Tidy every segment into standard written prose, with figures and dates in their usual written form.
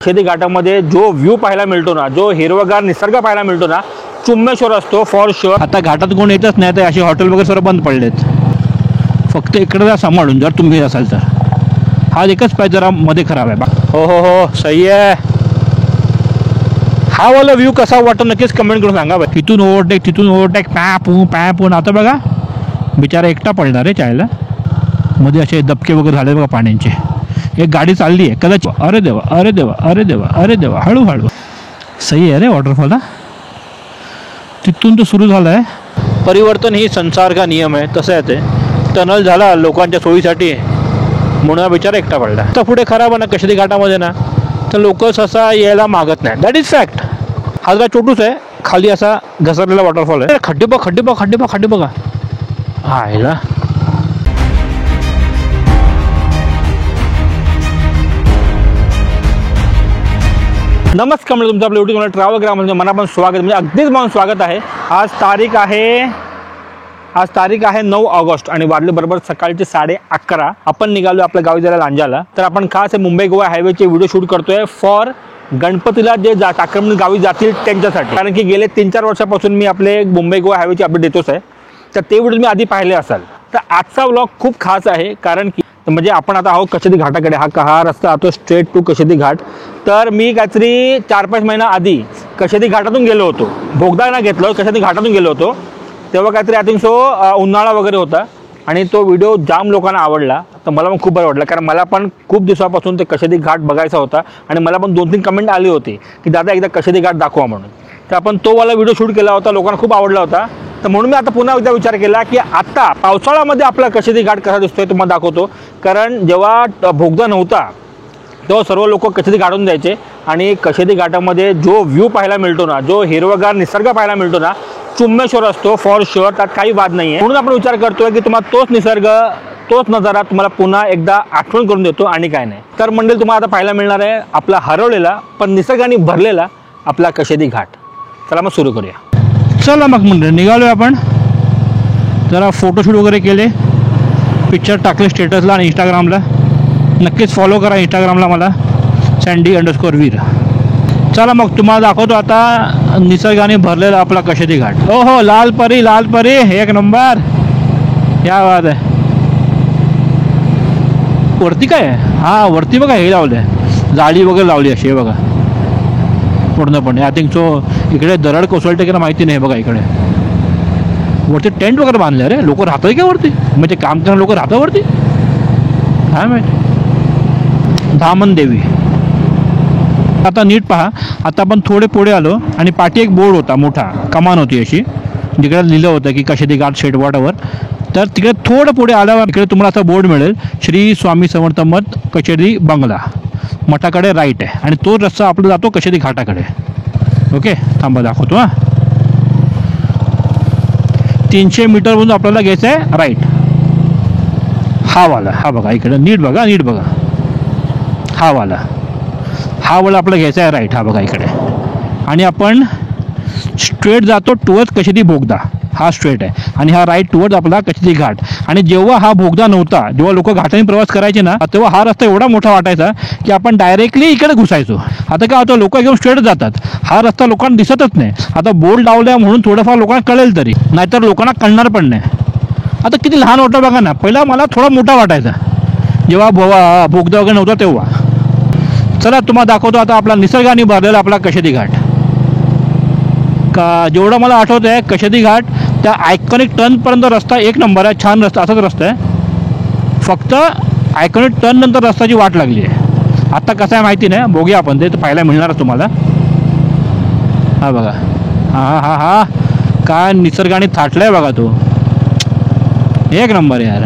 कशेदी घाटामध्ये जो व्ह्यू पाहायला मिळतो ना, जो हिरवगार निसर्ग पाहायला मिळतो ना, चुम्मेश्वर असतो फॉर शुअर. आता घाटात कोण येतच नाही तर असे हॉटेल वगैरे सर्व बंद पडलेत. फक्त इकडे जा सांभाळून जर तुम्ही असाल तर. हा एकच पाय जरा मध्ये खराब आहे. हो हो हो सही आहे. हा वाला व्ह्यू कसा वाटतो नक्कीच कमेंट करून सांगा. तिथून ओव्हरटेक पॅपून आता बघा बिचारा एकटा पडणार आहे चायला. मध्ये असे दबके वगैरे झाले बघा पाण्याचे. एक गाडी चालली आहे कदाचित. अरे देवा अरे देवा अरे देवा अरे देवा. हळूहळू सही आहे रे वॉटरफॉल. तिथून तो सुरू झाला आहे. परिवर्तन ही संसार का नियम आहे. तसं आहे ते. टनल झाला लोकांच्या सोयीसाठी म्हणून हा बिचारा एकटा पडला. तर पुढे खराब आहे ना कशेदी घाटामध्ये ना, तर लोक सहसा यायला मागत नाही. That is fact. हा जरा छोटूच आहे. खाली असा घसरलेला वॉटरफॉल आहे. खड्डे बघा. हा याला नमस्कार. म्हणजे तुमचं आपल्या युट्यूब ट्रॅव्हल ग्राममध्ये मनापासून स्वागत. म्हणजे अगदीच म्हणून स्वागत आहे. आज तारीख आहे 9 ऑगस्ट आणि वाजले बरोबर सकाळचे 11:30. आपण निघालो आपल्या गावी जायला लांजाला. तर आपण खास मुंबई गोवा हायवेचे व्हिडिओ शूट करतोय फॉर गणपतीला जे टाकरमणी गावी जातील त्यांच्यासाठी. कारण की गेले 3-4 वर्षापासून मी आपले मुंबई गोवा हायवेचे अपडेट देतोच आहे. तर ते व्हिडिओ मी आधी पाहिले असाल. तर आजचा व्लॉग खूप खास आहे. कारण की म्हणजे आपण आता आहोत कशेदी घाटाकडे. हा रस्ता तो स्ट्रेट टू कशेदी घाट. तर मी काहीतरी 4-5 महिना आधी कशेदी घाटातून गेलो होतो. बोगदा ना घेतलं, कशेदी घाटातून गेलो होतो. तेव्हा काहीतरी आय थिंक उन्हाळा वगैरे होता आणि तो व्हिडिओ जाम लोकांना आवडला. तर मला पण खूप बरं वाटलं. कारण मला पण खूप दिवसापासून ते कशेदी घाट बघायचा होता आणि मला पण 2-3 कमेंट आली होती की दादा एकदा कशेदी घाट दाखवा म्हणून. तर आपण तो वाला व्हिडिओ शूट केला होता. लोकांना खूप आवडला होता. तर म्हणून मी आता पुन्हा एकदा विचार केला की आता पावसाळ्यामध्ये आपला कशेदी घाट कसा दिसतोय तुम्हाला दाखवतो. कारण जेव्हा बोगदा नव्हता तेव्हा सर्व लोक कशेदी घाटून जायचे आणि कशेदी घाटामध्ये जो व्ह्यू पाहायला मिळतो ना, जो हिरवगार निसर्ग पाहायला मिळतो ना, चुम्मेश्वर असतो फॉर शुअर. त्यात काही वाद नाही आहे. म्हणून आपण विचार करतोय की तुम्हाला तोच निसर्ग तोच नजारा तुम्हाला पुन्हा एकदा आठवण करून देतो आणि काय नाही. तर मंडळी तुम्हाला आता पाहायला मिळणार आहे आपला हरवलेला पण निसर्गाने भरलेला आपला कशेदी घाट. चला मग सुरू करूया. चला मग म्हणजे निघालो आपण. जरा फोटोशूट वगैरे केले, पिक्चर टाकले स्टेटसला आणि इंस्टाग्रामला. नक्कीच फॉलो करा इंस्टाग्रामला मला sandy_वीर. चला मग तुम्हाला दाखवतो आता निसर्गाने भरलेला आपला कशेदी घाट. हो हो लाल परी एक नंबर. क्या बात आहे. वरती काय आहे? हा वरती बघा हे लावलं आहे, जाळी वगैरे लावली अशी आहे बघा पूर्णपणे. आय थिंक सो इकडे दरड कोसळते की ना माहिती नाही. बघा इकडे वरती टेंट वगैरे बांधले. अरे लोक राहतात का वरती? म्हणजे काम करणारे लोक राहतात वरती काय माहिती. धामण देवी. आता नीट पहा. आता आपण थोडे पुढे आलो आणि पाठी एक बोर्ड होता, मोठा कमान होती अशी, जिकडे लिहिलं होतं की कशेदी घाट शेटवाटावर. तर तिकडे थोडं पुढे आल्यावर इकडे तुम्हाला असा बोर्ड मिळेल, श्री स्वामी समर्थ मठ कशेदी बंगला. मठाकडे राईट आहे आणि तो रस्ता आपला जातो कशेदी घाटाकडे. ओके थांबा दाखवतो. 300 मीटरवरून आपल्याला घ्यायचं आहे राईट. हा वाला बघा इकडे नीट बघा. हा वाला आपल्याला घ्यायचा आहे राईट. हा बघा इकडे. आणि आपण स्ट्रेट जातो टुवर्ड्स कशेदी बोगदा. हा स्ट्रेट आहे आणि हा राईट टुवर्ड्स आपला कशेदी घाट. आणि जेव्हा हा बोगदा नव्हता, जेव्हा लोक घाटाने प्रवास करायचे ना, तेव्हा हा रस्ता एवढा मोठा वाटायचा की आपण डायरेक्टली इकडे घुसायचो. आता काय होतं, लोक एकदम स्ट्रेट जातात. हा रस्ता लोकांना दिसतच नाही. आता बोर्ड लावल्या म्हणून थोडंफार लोकांना कळेल तरी, नाहीतर लोकांना कळणार पण नाही. आता किती लहान होता बघा ना. पहिला मला थोडा मोठा वाटायचा जेव्हा बोगदा वगैरे नव्हता तेव्हा. चला तुम्हाला दाखवतो आता आपला निसर्गाने भरलेला आपला कशेदी घाट. का जेवढं मला आठवत आहे कशेदी घाट त्या आयकॉनिक टर्नपर्यंत रस्ता एक नंबर आहे. छान रस्ता, असाच रस्ता आहे. फक्त आयकॉनिक टर्न नंतर रस्त्याची वाट लागली आहे. आता कसं आहे माहिती नाही, बघूया आपण. ते तर पाहायला मिळणार तुम्हाला. हा बघा. हा काय निसर्गाने थाटला आहे बघा तो. एक नंबर यार.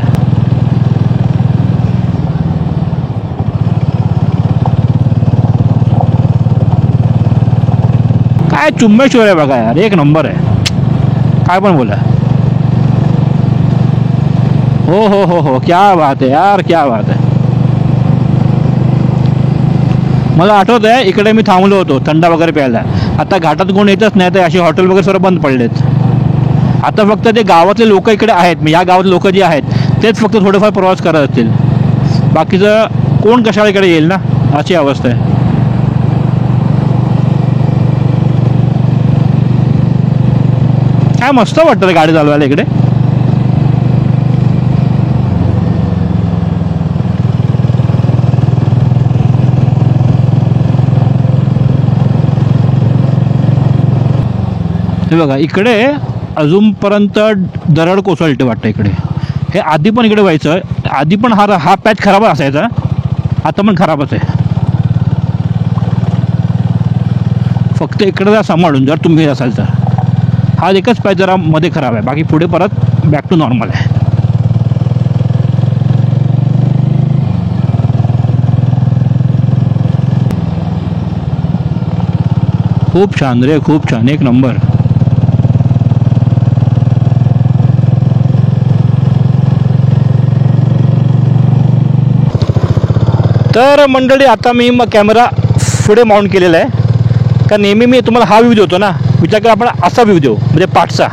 काय चुम्मेश्वर आहे बघा यार. एक नंबर आहे. काय पण बोला. हो क्या बात आहे यार, क्या बात आहे. मला आठवत आहे इकडे मी थांबलो होतो थंडा वगैरे प्यायला. आता घाटात कोण येतच नाही तर असे हॉटेल वगैरे सर्व बंद पडलेत. आता फक्त ते गावातले लोक इकडे आहेत. या गावातले लोक जे आहेत तेच फक्त थोडेफार प्रवास करत असतील. बाकीचं कोण कशाला इकडे येईल ना, अशी अवस्था आहे. काय मस्त वाटतं रे गाडी चालवायला इकडे. हे बघा इकडे अजूनपर्यंत दरड कोसळते वाटतं इकडे. हे आधी पण इकडे व्हायचं, आधी पण हा पॅच खराब असायचा, आता पण खराबच आहे. फक्त इकडे जरा सांभाळून जर तुम्ही असाल तर. हा एकच पॅच जरा मध्ये खराब आहे, बाकी पुढे परत बॅक टू नॉर्मल आहे. खूप छान रे, खूप छान, एक नंबर. तर मंडळी आता मी मग कॅमेरा पुढे माउंट केलेला आहे, कारण नेहमी मी तुम्हाला हा व्ह्यू देतो ना, विचार करा आपण असा व्ह्यू देऊ म्हणजे पाठचा.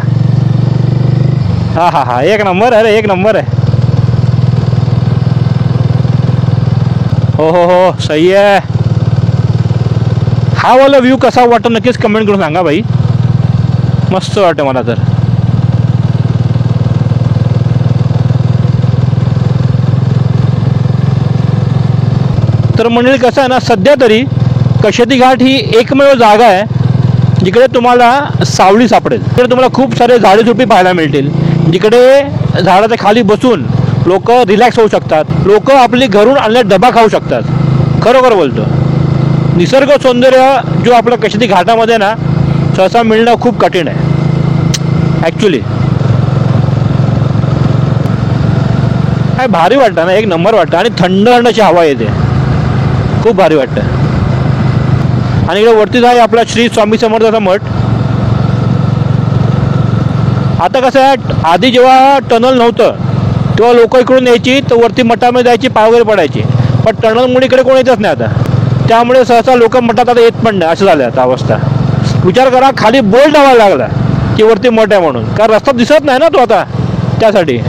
हा एक नंबर, अरे एक नंबर आहे. हो सही आहे. हा वाला व्ह्यू कसा वाटतो नक्कीच कमेंट करून सांगा भाई, मस्त वाटतं मला तर. तर मंडळी कसं आहे ना, सध्या तरी कशेती घाट ही एकमेव जागा आहे जिकडे तुम्हाला सावली सापडेल. तिकडे तुम्हाला खूप सारे झाडे झुडपी पाहायला मिळतील, जिकडे झाडाच्या खाली बसून लोक रिलॅक्स होऊ शकतात, लोक आपली घरून आणले डबा खाऊ शकतात. खरोखर बोलतो, निसर्ग सौंदर्य जो आपल्या कशेती घाटामध्ये ना सहसा मिळणं खूप कठीण आहे ॲक्च्युली. काय भारी वाटतं ना, एक नंबर वाटतं. आणि थंड थंडची हवा येते, खूप भारी वाटतं. आणि इकडे वरतीच आहे आपला श्री स्वामी समर्थाचा मठ. आता कसं आहे, आधी जेव्हा टनल नव्हतं तेव्हा लोक इकडून यायची तर वरती मठामध्ये जायची, पाय वगैरे पडायची. पण टनलमुळे इकडे कोण येतच नाही आता, त्यामुळे सहसा लोक मठात आता येत पण नाही, असं झालं आता अवस्था. विचार करा, खाली बोर्ड लावायला लागला की वरती मठ आहे म्हणून, कारण रस्ता दिसत नाही ना तो आता, त्यासाठी.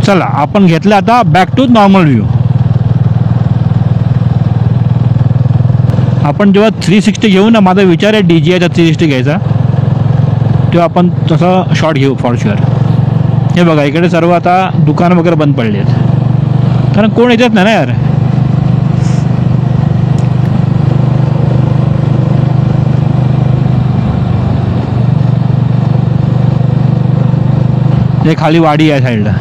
चला आपण घेतलं आता बॅक टू नॉर्मल व्ह्यू. आपण जेव्हा 360 घेऊ ना, माझा विचार आहे DJI 360 घ्यायचा, तेव्हा आपण तसा शॉट घेऊ फॉर शुअर. हे बघा इकडे सर्व आता दुकानं वगैरे बंद पडली आहेत, कारण कोण येतात नाही ना यार. हे खाली वाडी आहे साईडला.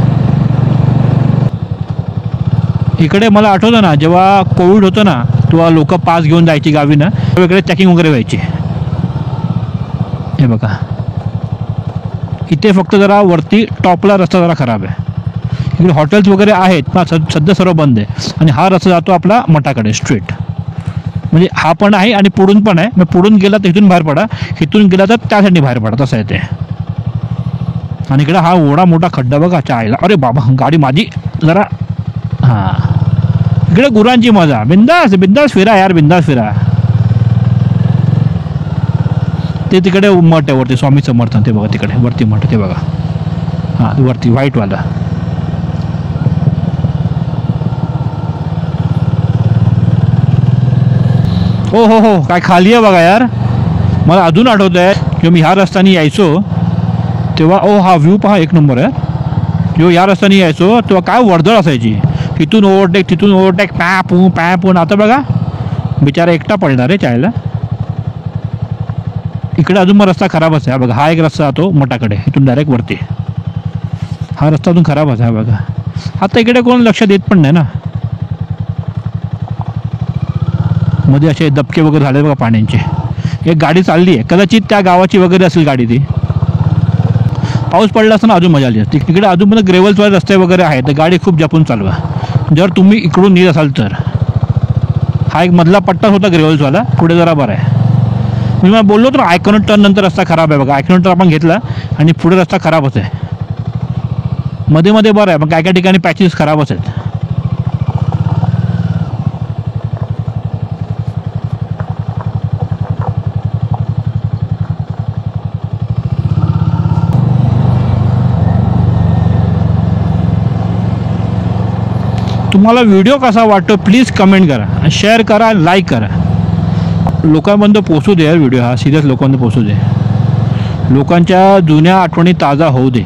इकडे मला आठवतं ना, जेव्हा कोविड होतं ना तेव्हा लोक पास घेऊन जायची गावी ना, तेव्हा इकडे चेकिंग वगैरे व्हायची. हे बघा इथे फक्त जरा वरती टॉपला रस्ता जरा खराब आहे. इकडे हॉटेल्स वगैरे आहेत पण सध्या सर्व बंद आहे. आणि हा रस्ता जातो आपला मठाकडे स्ट्रेट, म्हणजे हा पण आहे आणि पुढून पण आहे. मग पुढून गेला तर इथून बाहेर पडा, इथून गेला तर त्या साईडने बाहेर पडा, तसं आहे ते. आणि इकडे हा एवढा मोठा खड्डा बघा चायला, अरे बाबा गाडी माझी जरा. हां इकडे गुरांची मजा, बिंदास बिंदास फिरा यार, बिंदास फिरा. ते तिकडे मठ आहे वरती स्वामी समर्थ, ते बघा तिकडे वरती मठ, ते बघा हां वरती व्हाईटवाला. हो हो हो काय खाली आहे बघा यार. मला अजून आठवतं आहे जेव्हा मी ह्या रस्त्याने यायचो तेव्हा, ओ हा व्ह्यू पहा एक नंबर आहे. जेव्हा या रस्त्याने यायचो तेव्हा काय वर्दळ असायची, इथून ओव्हरटेक तिथून ओव्हरटेक, पॅपून. आता बघा बिचारा एकटा पडणार आहे चायला. इकडे अजून मग रस्ता खराबच आहे बघा. हा एक रस्ता जातो मठाकडे, इथून डायरेक्ट वरती. हा रस्ता अजून खराबच आहे बघा. आता इकडे कोण लक्ष देत पण नाही ना. मध्ये असे दबके वगैरे झाले बघा पाण्याचे. एक गाडी चालली आहे, कदाचित त्या गावाची वगैरे असेल गाडी ती. पाऊस पडला असताना अजून मजा आली असते. इकडे अजून पण ग्रेव्हल्सवाले रस्ते वगैरे आहेत, तर गाडी खूप जपून चालवा. जर तुम्ही इकडून येत असाल तर हा एक मधला पट्टाच होता ग्रेव्हल्सवाला, पुढे जरा बरं आहे. मी मला बोललो तर आयकॉनिक टर्न नंतर रस्ता खराब आहे बघा. आयकॉनिक टर्न आपण घेतला आणि पुढे रस्ता खराबच आहे. मध्ये मध्ये बरं आहे, पण काय काय ठिकाणी पॅचेस खराबच आहेत. तुम्हाला व्हिडिओ कसा वाटतो प्लीज कमेंट करा, शेअर करा, लाईक करा. लोकांपर्यंत पोचू दे यार व्हिडिओ हा, सिरियस लोकांपर्यंत पोचू दे. लोकांच्या जुन्या आठवणी ताजा होऊ दे.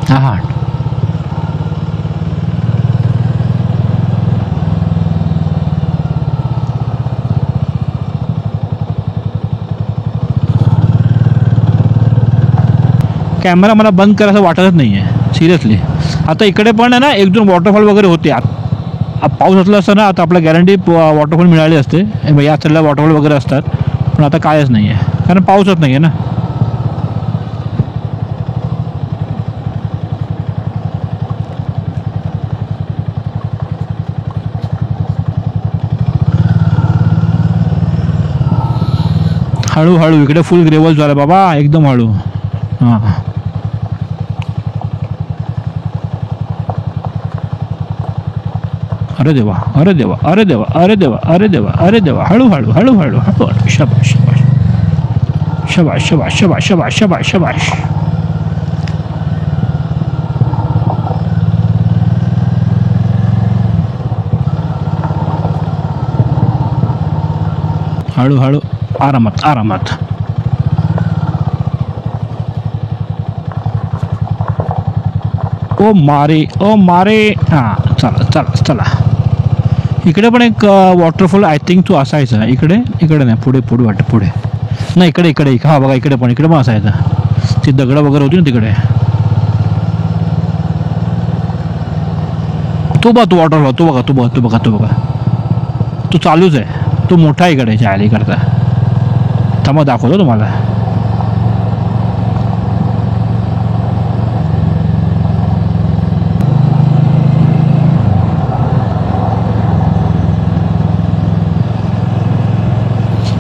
हां कॅमेरा मला बंद करायचं वाटतच नाही आहे सिरियसली. आता इकडे पण आहे ना एक दोन वॉटरफॉल वगैरे होते. पाऊस असला असता ना आता आपल्या गॅरंटी वॉटरफॉल मिळाली असते. या साईडला वॉटरफॉल वगैरे असतात, पण आता कायच नाही आहे कारण पाऊसच नाही आहे ना. हळूहळू इकडे फुल ग्रेव्हल झालं बाबा, एकदम हळू. हां अरे देवा अरे देवा अरे देवा अरे देवा अरे देवा अरे देवा. हळूहळू हळूहळू हळूहळू. शबाश शबाश शबाश शबाश शबाश शबाश शबाश. हळूहळू आरामात आरामात. ओ मारे. हां चला चला चला. इकडे पण एक वॉटरफॉल आय थिंक तो असायचा. इकडे नाही, पुढे पुढे वाटतं पुढे नाही, इकडे हां बघा इकडे पण असायचा. ती दगडं वगैरे होती ना तिकडे. तो वॉटरफॉल तो बघा तो चालूच आहे. तो मोठा इकडे जायला इकडचा. थांबा दाखवतो तुम्हाला.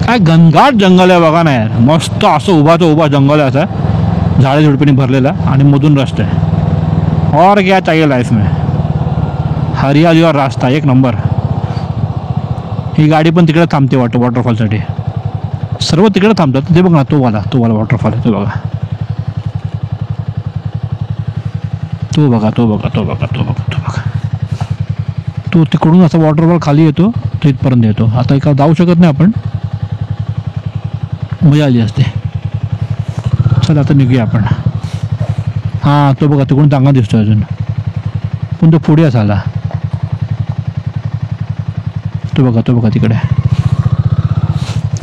काय घनघाट जंगल आहे बघा ना यार. मस्त असं उभा जंगल आहे, असा झाडे झुडपीने भरलेला आणि मधून रस्ता आहे. और क्या चाहिए लाईफ में, हरियाली और रास्ता एक नंबर. ही गाडी पण तिकडे थांबते वाटतं वॉटरफॉलसाठी. सर्व तिकडे थांबतात. ते बघ ना तो वाला वॉटरफॉल आहे. तो बघा. तो तिकडून असा वॉटरफॉल खाली येतो, तो इथपर्यंत येतो. आता एका जाऊ शकत नाही आपण, मजा आली असते. चला आता निघूया आपण. हां तो बघा तिकडून चांगला दिसतो अजून, पण तो पुढे असा आला. तो बघा तिकडे.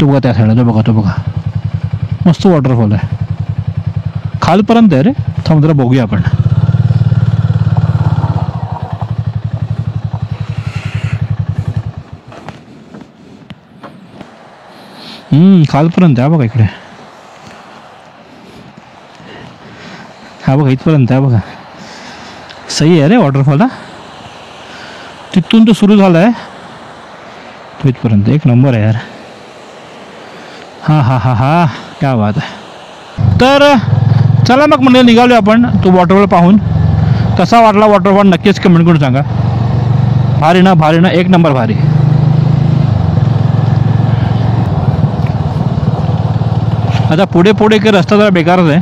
तो बघा त्या साईडला. तो बघा मस्त वॉटरफॉल आहे. खालपर्यंत आहे रे. थांब जरा बघूया आपण. खालपर्यंत आहे बघा इकडे. हा बघा इथपर्यंत आहे बघा. सही आहे रे वॉटरफॉल हा. तिथून तो सुरू झाला आहे तो इथपर्यंत. एक नंबर आहे यार. हा क्या बात आहे. तर चला मग म्हणजे निघालो आपण तो वॉटरफॉल पाहून. कसा वाटला वॉटरफॉल नक्कीच कमेंट करून सांगा. भारी ना एक नंबर भारी. आता पुढे काही रस्ता जरा बेकारच आहे.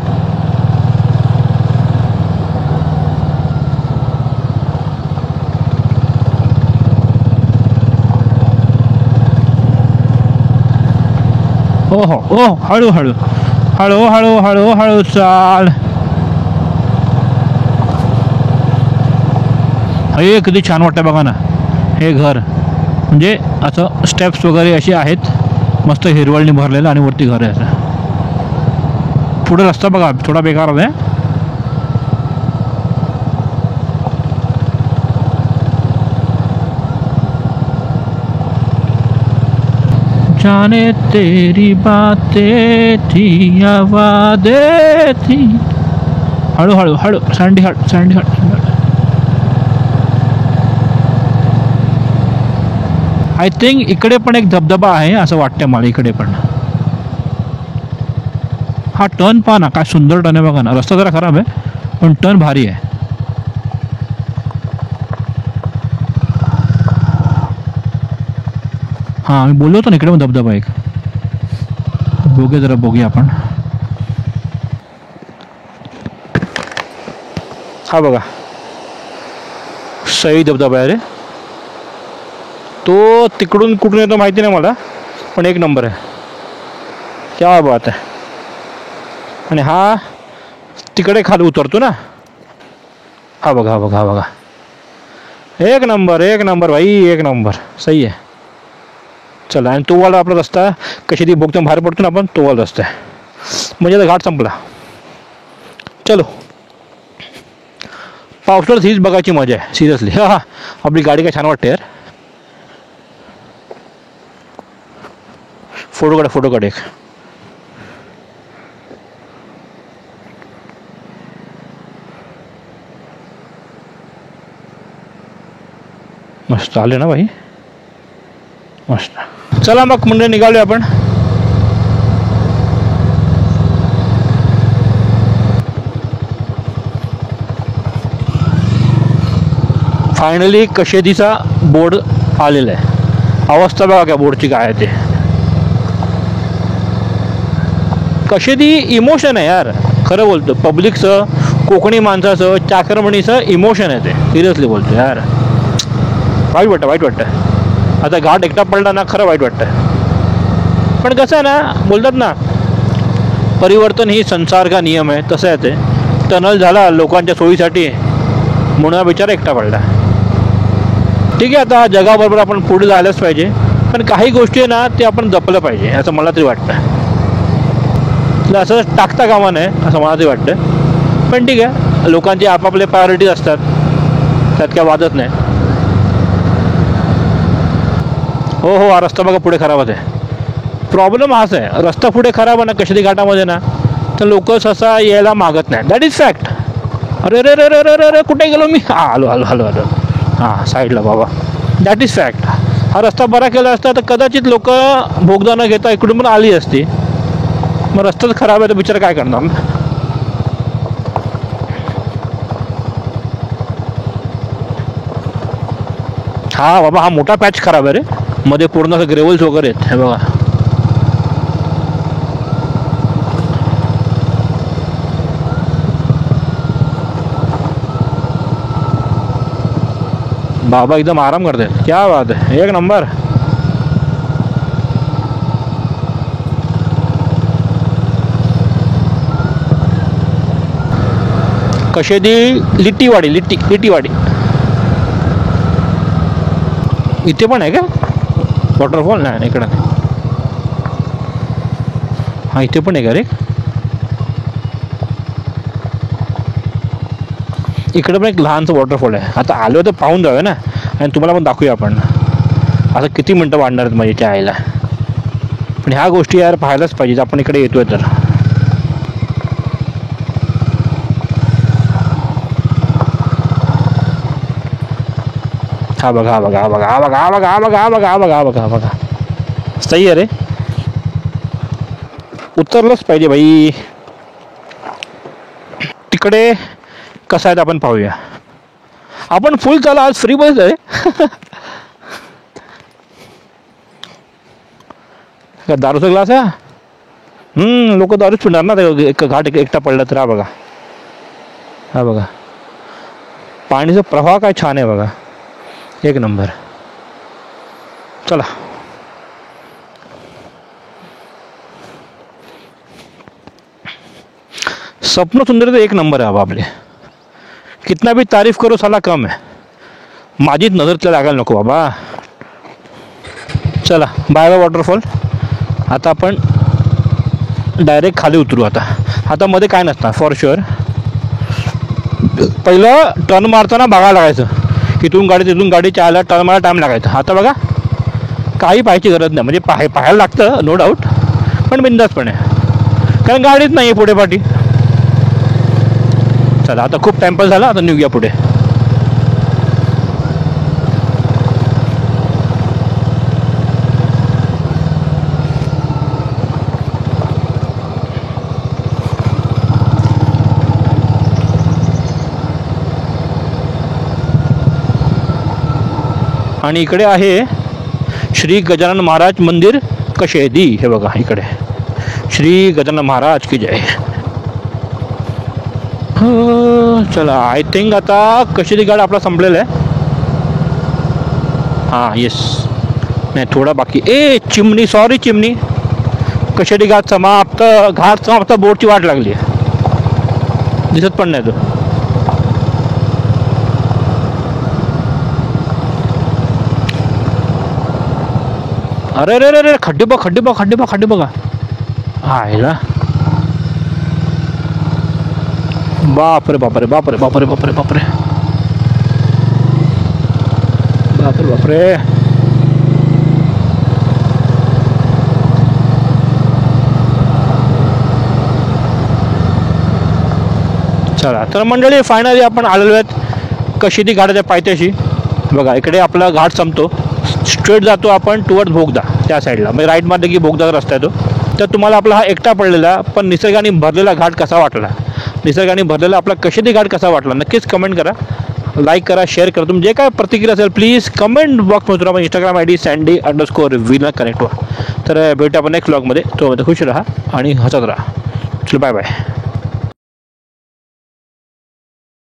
हो हळू चाल. हे किती छान वाटतं बघा ना. हे घर म्हणजे असं स्टेप्स वगैरे असे आहेत, मस्त हिरवळनी भरलेलं आणि वरती घर आहे असं. पुढे रस्ता बघा थोडा बेकार आहे. जाने तेरी बातें थी या वादे थी. हळू हळू हळू सँडी हट सँडी हट. आय थिंक इकडे पण एक धबधबा आहे असं वाटतं मला इकडे पण. हा टर्न पहा ना, काय सुंदर टर्न आहे बघा ना. रस्ता जरा खराब आहे पण टर्न भारी आहे. हां मी बोललो होतो ना इकडे पण धबधबा एक. बघूया जरा बघूया आपण. हा बघा सई धबधबा आहे रे. तो तिकडून कुठून येतो माहिती नाही मला पण एक नंबर आहे. क्या बात आहे. आणि हा तिकडे खाली उतरतो ना. हा बघा हा बघा हा बघा. एक नंबर भाई एक नंबर. सही आहे. चला आणि तो वाला आपला रस्ता कशी ती बोगतून बाहेर पडतो ना आपण तो वाला रस्ता आहे. म्हणजे आता घाट संपला. चलो पावसाळ्यात हीच बघायची मजा आहे सिरियसली. हा हा आपली गाडी काय छान वाटते यार. फोटो काढ एक. मस्त आले ना भाई मस्त. चला मग म्हणजे निघालो आपण. फायनली कशेदीचा बोर्ड आलेला आहे. अवस्था बघा क्या बोर्डची काय आहे ते. कशेदी इमोशन आहे यार खरं बोलतो. पब्लिकचं कोकणी माणसाचं चाकरमणीचं इमोशन आहे ते. सिरियसली बोलतो यार. वाईट वाटतं. आता घाट एकटा पडला ना खरं वाईट वाटतं. पण कसं आहे ना बोलतात ना परिवर्तन ही संसार का नियम आहे. तसं आहे ते. टनल झाला लोकांच्या सोयीसाठी म्हणून हा बिचारा एकटा पडला. ठीक आहे आता जगाबरोबर आपण पुढे जायलाच पाहिजे. पण काही गोष्टी आहे ना ते आपण जपलं पाहिजे असं मला तरी वाटतं. असं टाकता कामा नये असं मला तरी वाटतं. पण ठीक आहे लोकांचे आपापले प्रायोरिटीज असतात त्यात काय वादत नाही. हो हा रस्ता बघा पुढे खराब आहे. प्रॉब्लेम हाच आहे रस्ता पुढे खराब आहे ना कशेदी घाटामध्ये ना तर लोक सहसा यायला मागत नाही. That is fact. अरे रे रे रे रे रे कुठे गेलो मी. आलो हां साईडला बाबा. That is fact. हा रस्ता बरा केला असता तर कदाचित लोक बोगदा न घेता इकडून पण आली असती. मग रस्ताच खराब आहे तर बिचारा काय करणार. हा बाबा हा मोठा पॅच खराब आहे रे. मध्ये पूर्ण असं ग्रेवल्स वगैरे आहेत हे बघा. बाबा एकदम आराम करते. क्या बात है एक नंबर. कशेदी लिट्टीवाडी लिट्टीवाडी. इथे पण आहे का वॉटरफॉल. नाही इकडं नाही. हां इथे पण आहे का रे. इकडे पण एक लहानसं वॉटरफॉल आहे. आता आलो तर पाहून जाऊया ना आणि तुम्हाला पण दाखवूया आपण. आता किती मिनटं वाढणार आहेत म्हणजे त्या आईला. पण ह्या गोष्टी यार पाहायलाच पाहिजे आपण इकडे येतोय तर. हा बघा सही आहे रे. उतरलंच पाहिजे भाई. तिकडे कसं आहे आपण पाहूया. आपण फुल चाला आज फ्री बस आहे. दारूचा ग्लास आहे. लोक दारूच पिणार ना एक घाट एकटा पडला तर. हा बघा पाणीचा प्रवाह काय छान आहे बघा. एक नंबर. चला स्वप्न सुंदर एक नंबर आहे बाबा आपले. कितना भी तारीफ करो साला कम है. माझीच नजर त्याला लागायला नको बाबा. चला बाय बाय वॉटरफॉल. आता आपण डायरेक्ट खाली उतरू. आता मध्ये काय नसणार फॉर शुअर. पहिलं टर्न मारताना बघायला लागायचं. इथून गाडी तिथून गाडी चायला टर्न मारायला टाईम लागायचा. आता बघा काही पाहायची गरज नाही, म्हणजे पाहायला लागतं नो डाऊट, पण बिंदासपणे, कारण गाडीच नाही आहे पुढे पाठी. चला आता खूप टाइमपास झाला, आता निघूया पुढे. आणि इकडे आहे श्री गजानन महाराज मंदिर कशेदी. हे बघा इकडे श्री गजानन महाराज की जय. चला आय थिंक आता कशेदी घाट आपला संपलेला आहे. हां येस, नाही थोडा बाकी. चिमणी, सॉरी चिमणी. कशेदी घाट समाप्त, बोटची वाट लागली आहे, दिसत पण नाही तो. अरे रे रे रे, खड्डे बघा. आयला बापरे. चला तर मंडळी, फायनली आपण आलेलो आहेत कशेदी घाटाच्या पायथ्याशी. बघा इकडे आपला घाट संपतो, स्ट्रेट जातो आपण टुवर्ड बोगदा त्या साईडला, म्हणजे राईट मारलं की बोगदाचा रस्ता आहे तो. तर तुम्हाला आपला हा एकटा पडलेला पण निसर्गाने भरलेला घाट कसा वाटला, निसर्गाने भरलेला आपला कशेदी घाट कसा वाटला, नक्कीच कमेंट करा, लाईक करा, शेअर करा. तुमची जे काय प्रतिक्रिया असेल प्लीज कमेंट बॉक्समध्ये आपण इंस्टाग्राम ID sandy_vina कनेक्ट व्हा. तर भेटू आपण नेक्स्ट व्लॉगमध्ये. तो खुश राहा आणि हसत राहा. चलो बाय बाय.